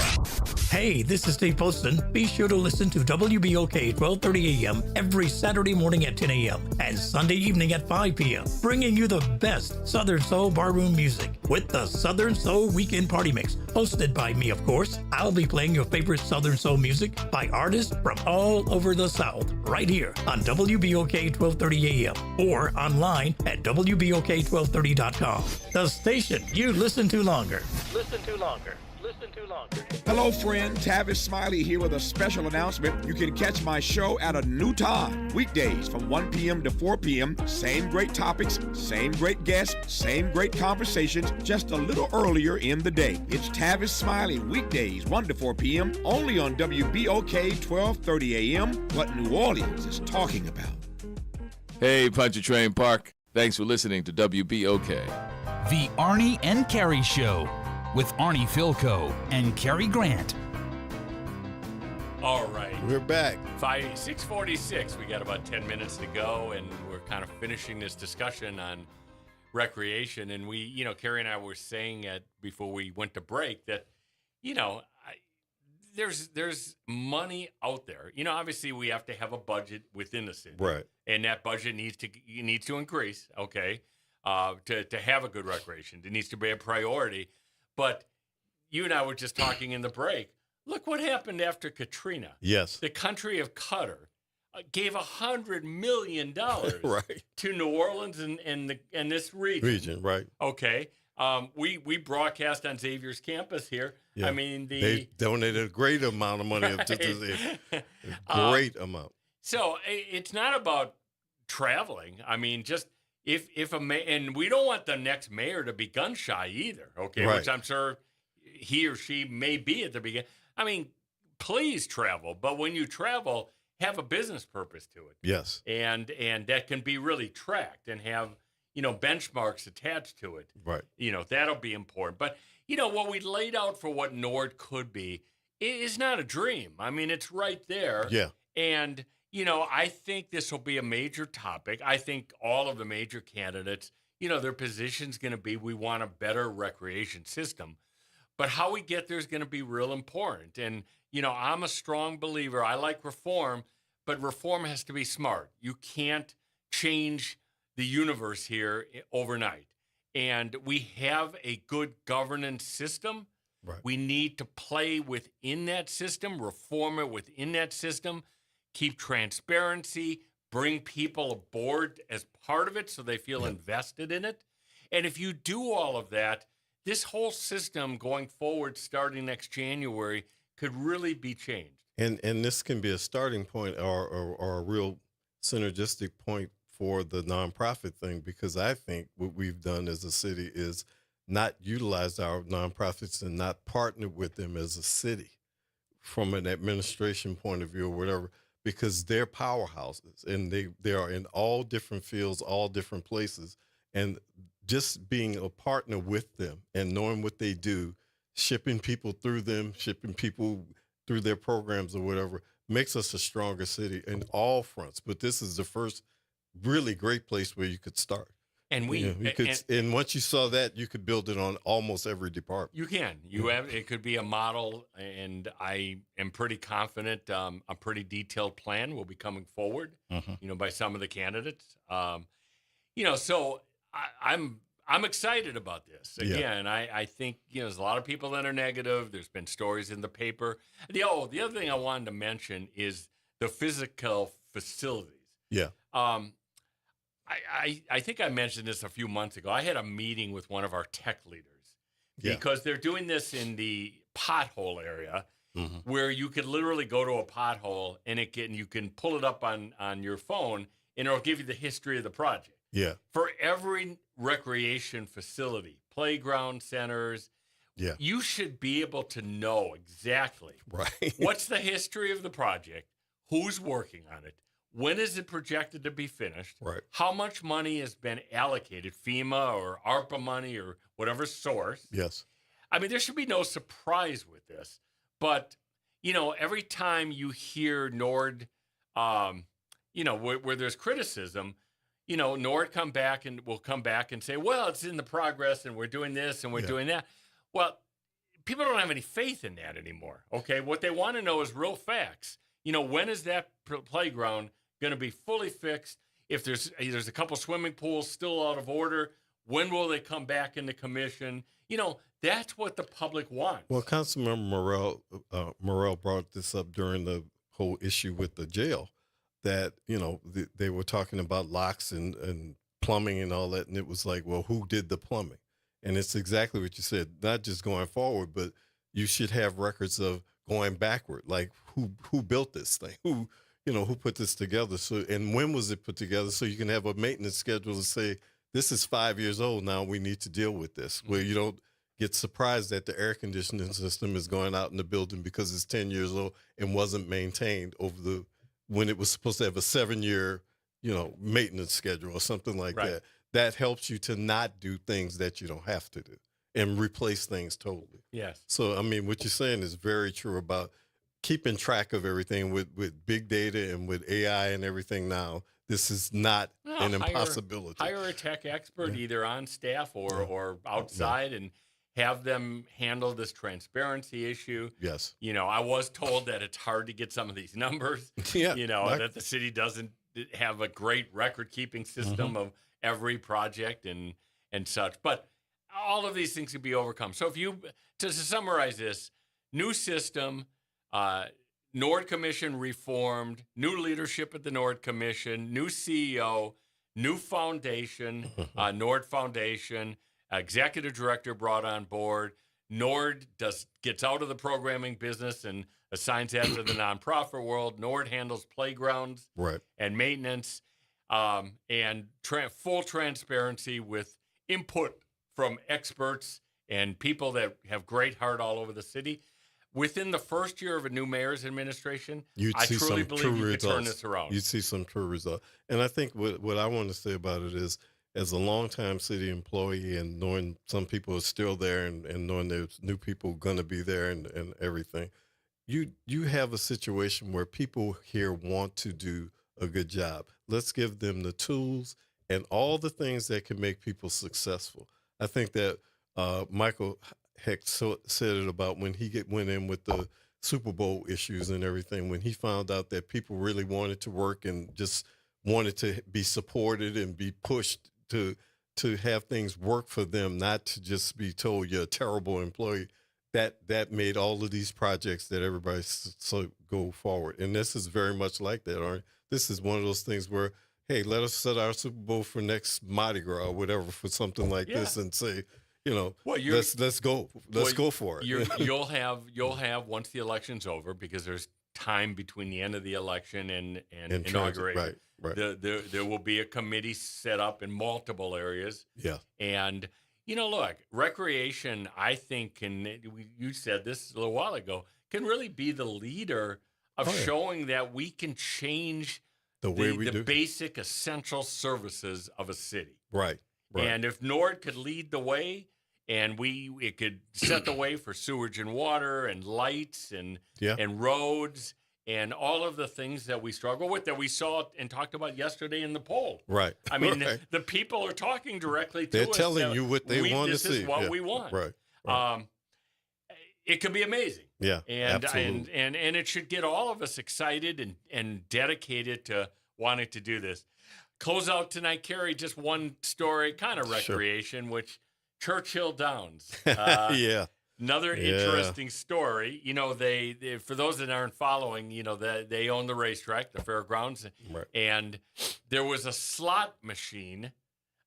Hey, this is Steve Poston. Be sure to listen to WBOK 1230 AM every Saturday morning at 10 a.m. and Sunday evening at 5 p.m., bringing you the best Southern Soul barroom music with the Southern Soul Weekend Party Mix, hosted by me, of course. I'll be playing your favorite Southern Soul music by artists from all over the South, right here on WBOK 1230 AM or online at WBOK1230.com. The station you listen to longer. Listen to longer. Listen to longer. Hello, friend. Tavis Smiley here with a special announcement. You can catch my show at a new time. Weekdays from 1 p.m. to 4 p.m. Same great topics, same great guests, same great conversations, just a little earlier in the day. It's Tavis Smiley, weekdays 1 to 4 p.m. only on WBOK 1230 AM. What New Orleans is talking about. Hey, Pontchartrain Park. Thanks for listening to WBOK. The Arnie and Cary Show, with Arnie Philco and Cary Grant. All right. We're back. 6:46. We got about 10 minutes to go, and we're kind of finishing this discussion on recreation. And we, Cary and I were saying before we went to break that, there's money out there. Obviously we have to have a budget within the city. Right. And that budget needs to increase, okay, to have a good recreation. It needs to be a priority. But you and I were just talking in the break. Look what happened after Katrina. Yes. The country of Qatar gave $100 million right. to New Orleans and this region. Right. Okay. We broadcast on Xavier's campus here. Yeah. I mean, they donated a great amount of money. Right. Great amount. So it's not about traveling. I mean, just if and we don't want the next mayor to be gun shy either, okay? Right. Which I'm sure he or she may be at the beginning. I mean, please travel, but when you travel, have a business purpose to it. Yes. And that can be really tracked and have, benchmarks attached to it. Right. That'll be important. But, what we laid out for what Nord could be is not a dream. I mean, it's right there. Yeah. And I think this will be a major topic. I think all of the major candidates, their position's going to be, we want a better recreation system. But how we get there is going to be real important. And, I'm a strong believer. I like reform, but reform has to be smart. You can't change the universe here overnight. And we have a good governance system, Right. We need to play within that system, reform it within that system, keep transparency, bring people aboard as part of it so they feel invested in it. And if you do all of that, this whole system going forward, starting next January, could really be changed. And this can be a starting point or a real synergistic point for the nonprofit thing, because I think what we've done as a city is not utilize our nonprofits and not partner with them as a city from an administration point of view or whatever, because they're powerhouses and they are in all different fields, all different places. And just being a partner with them and knowing what they do, shipping people through them, shipping people through their programs or whatever, makes us a stronger city in all fronts. But this is the first really great place where you could start. And and once you saw that, you could build it on almost every department. You can. It could be a model, and I am pretty confident a pretty detailed plan will be coming forward, by some of the candidates. So I'm excited about this. Again, I think, there's a lot of people that are negative. There's been stories in the paper. The other thing I wanted to mention is the physical facilities. Yeah. I think I mentioned this a few months ago. I had a meeting with one of our tech leaders because they're doing this in the pothole area where you could literally go to a pothole and you can pull it up on your phone and it'll give you the history of the project. Yeah. For every recreation facility, playground centers, you should be able to know exactly what's the history of the project, who's working on it, when is it projected to be finished, how much money has been allocated, FEMA or ARPA money or whatever source. Yes. I mean, there should be no surprise with this. But, every time you hear Nord, where there's criticism, Nord will come back and say, well, it's in the progress and we're doing this and we're doing that. Well, people don't have any faith in that anymore. Okay. What they want to know is real facts. When is that playground going to be fully fixed? If there's a couple swimming pools still out of order, when will they come back into commission? That's what the public wants. Well, Councilmember Morrell brought this up during the whole issue with the jail, that, they were talking about locks and plumbing and all that. And it was like, well, who did the plumbing? And it's exactly what you said, not just going forward, but you should have records of going backward. Like who built this thing? Who put this together? So, and when was it put together? So you can have a maintenance schedule to say, this is 5 years old now, we need to deal with this, where you don't get surprised that the air conditioning system is going out in the building because it's 10 years old and wasn't maintained when it was supposed to have a 7-year, maintenance schedule or something like that. That helps you to not do things that you don't have to do and replace things totally. Yes. So, I mean, what you're saying is very true about keeping track of everything with big data and with AI and everything now. This is not an impossibility. Hire a tech expert either on staff or outside and have them handle this transparency issue. Yes. I was told that it's hard to get some of these numbers. That the city doesn't have a great record-keeping system of every project and such. But all of these things can be overcome. So to summarize this, new system, Nord Commission reformed, new leadership at the Nord Commission, new CEO, new foundation, Nord Foundation, executive director brought on board. Nord gets out of the programming business and assigns that to the nonprofit world. Nord handles playgrounds and maintenance, and full transparency with input from experts and people that have great heart all over the city. Within the first year of a new mayor's administration, I truly believe you could turn this around. You'd see some true results. And I think what I want to say about it is, as a longtime city employee and knowing some people are still there and knowing there's new people going to be there and everything, you have a situation where people here want to do a good job. Let's give them the tools and all the things that can make people successful. I think that Michael Heck said it about when he went in with the Super Bowl issues and everything, when he found out that people really wanted to work and just wanted to be supported and be pushed to have things work for them, not to just be told you're a terrible employee. that made all of these projects that everybody so go forward. And this is very much like that, Arnie. This is one of those things where, hey, let us set our Super Bowl for next Mardi Gras or whatever for something like this and say, let's go for it. You'll have once the election's over, because there's time between the end of the election and inauguration. Right. There will be a committee set up in multiple areas. Yeah. And look, recreation, I think, you said this a little while ago, can really be the leader of showing that we can change the way we do basic essential services of a city. Right. And if Nord could lead the way, and it could set the way for sewage and water and lights and roads and all of the things that we struggle with, that we saw and talked about yesterday in the poll. Right. I mean, the people are talking directly to us. They're telling you what they want to see. This is what we want. Right. It could be amazing. Yeah, absolutely. And it should get all of us excited and dedicated to wanting to do this. Close out tonight, Cary, just one story, kind of recreation, which Churchill Downs. Another interesting story. They for those that aren't following, they own the racetrack, the fairgrounds, and there was a slot machine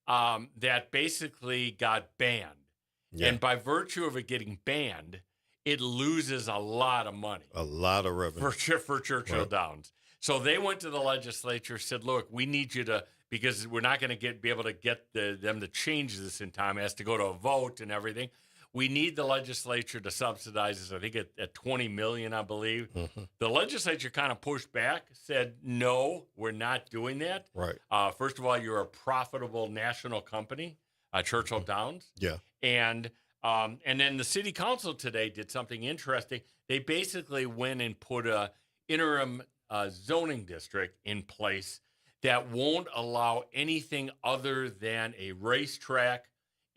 that basically got banned. Yeah. And by virtue of it getting banned, it loses a lot of money. A lot of revenue. For Churchill Downs. So they went to the legislature, said, look, we need you to, because we're not going to be able to get them to change this in time. It has to go to a vote and everything. We need the legislature to subsidize this, I think, at $20 million, I believe. Mm-hmm. The legislature kind of pushed back, said, no, we're not doing that. Right. First of all, you're a profitable national company, Churchill Downs. Yeah. And then the city council today did something interesting. They basically went and put a interim zoning district in place that won't allow anything other than a racetrack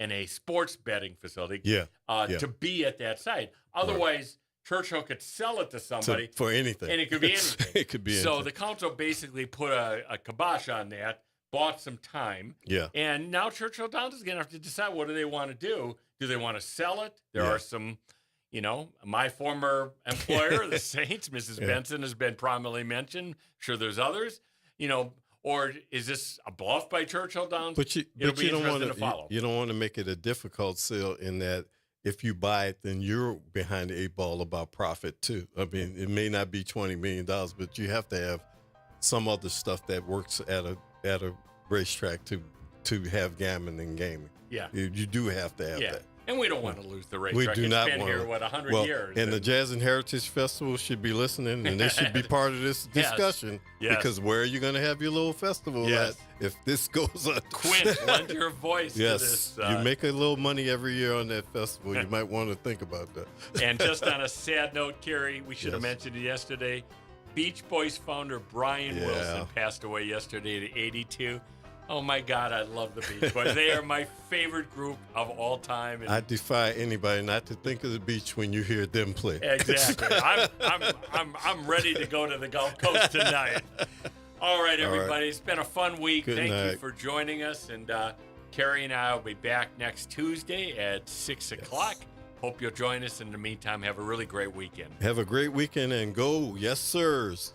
and a sports betting facility to be at that site. Otherwise, Churchill could sell it to somebody. For anything. And it could be anything. It could be anything. So the council basically put a kibosh on that, bought some time. Yeah. And now Churchill Downs is going to have to decide, what do they want to do? Do they want to sell it? There are some, my former employer, the Saints, Mrs. Benson, has been prominently mentioned. Sure, there's others, or is this a bluff by Churchill Downs? But you don't want to follow. You don't want to make it a difficult sale in that if you buy it, then you're behind the 8 ball about profit too. I mean, it may not be $20 million, but you have to have some other stuff that works at a racetrack to have gambling and gaming. Yeah, you do have to have that. And we don't want to lose the racetrack. We do not want to. It's been here, 100 years. And the Jazz and Heritage Festival should be listening, and they should be part of this discussion. Yes. Because where are you going to have your little festival at if this goes on? Quint, lend your voice to this. You make a little money every year on that festival. You might want to think about that. And just on a sad note, Cary, we should have mentioned it yesterday. Beach Boys founder Brian Wilson passed away yesterday at 82. Oh, my God, I love the Beach Boys. They are my favorite group of all time. And I defy anybody not to think of the beach when you hear them play. Exactly. I'm ready to go to the Gulf Coast tonight. All right, everybody. It's been a fun week. Thank you for joining us. And Cary and I will be back next Tuesday at 6 o'clock. Hope you'll join us. In the meantime, have a really great weekend. Have a great weekend and go, yes, sirs.